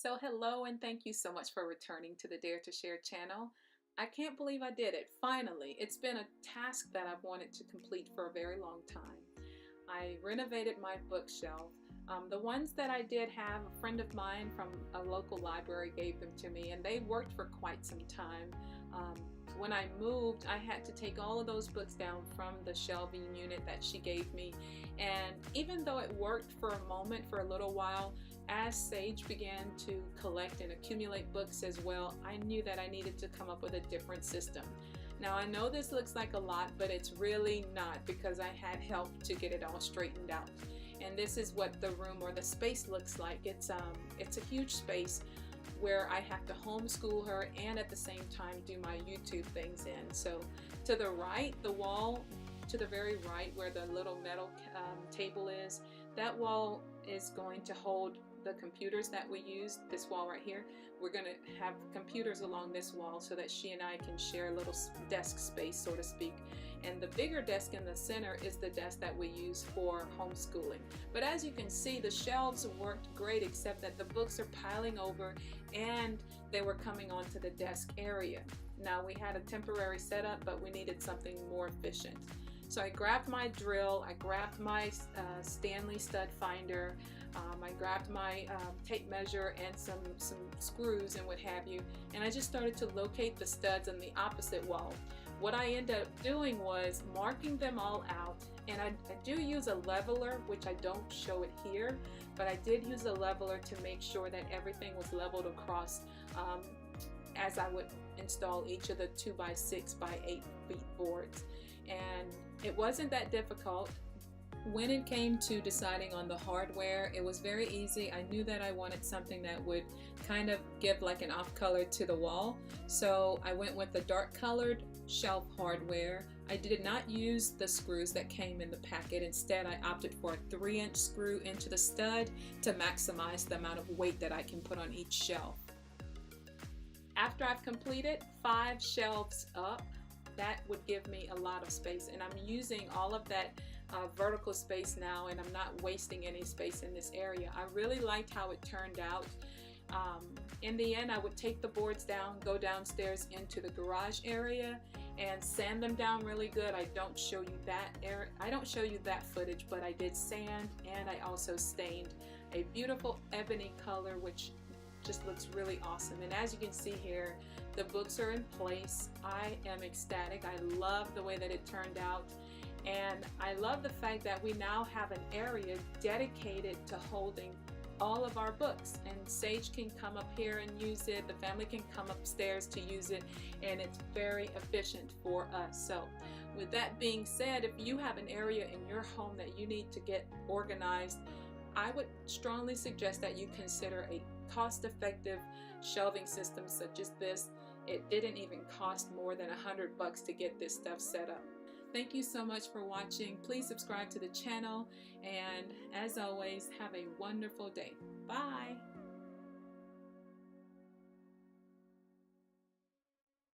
So hello and thank you so much for returning to the Dare to Share channel. I can't believe I did it. Finally, it's been a task that I've wanted to complete for a very long time. I renovated my bookshelf. The ones that I did have, a friend of mine from a local library gave them to me, and they worked for quite some time. When I moved, I had to take all of those books down from the shelving unit that she gave me, and even though it worked for a moment, for a little while, as Sage began to collect and accumulate books as well, I knew that I needed to come up with a different system. Now I know this looks like a lot, but it's really not, because I had help to get it all straightened out. And this is what the room or the space looks like. It's a huge space where I have to homeschool her and at the same time do my YouTube things in. So to the right, the wall to the very right where the little metal table is, that wall is going to hold the computers that we use. This wall right here, we're going to have computers along this wall so that she and I can share a little desk space, so to speak. And the bigger desk in the center is the desk that we use for homeschooling. But as you can see, the shelves worked great, except that the books are piling over and they were coming onto the desk area. Now we had a temporary setup, but we needed something more efficient. So I grabbed my drill, I grabbed my Stanley stud finder, I grabbed my tape measure and some screws and what have you, and I just started to locate the studs on the opposite wall. What I ended up doing was marking them all out, and I do use a leveler, which I don't show it here, but I did use a leveler to make sure that everything was leveled across as I would install each of the 2x6 by 8 feet boards. And it wasn't that difficult. When it came to deciding on the hardware, it was very easy. I knew that I wanted something that would kind of give like an off color to the wall. So I went with the dark colored shelf hardware. I did not use the screws that came in the packet. Instead, I opted for a 3-inch screw into the stud to maximize the amount of weight that I can put on each shelf. After I've completed 5 shelves up, that would give me a lot of space, and I'm using all of that vertical space now, and I'm not wasting any space in this area. I really liked how it turned out. In the end, I would take the boards down, go downstairs into the garage area and sand them down really good. I don't show you that footage, but I did sand, and I also stained a beautiful ebony color, which just looks really awesome. And as you can see here, the books are in place. I am ecstatic. I love the way that it turned out, and I love the fact that we now have an area dedicated to holding all of our books, and Sage can come up here and use it, the family can come upstairs to use it, and it's very efficient for us. So with that being said, if you have an area in your home that you need to get organized, I would strongly suggest that you consider a cost-effective shelving system such as this. It didn't even cost more than $100 to get this stuff set up. Thank you so much for watching. Please subscribe to the channel, and as always, have a wonderful day. Bye.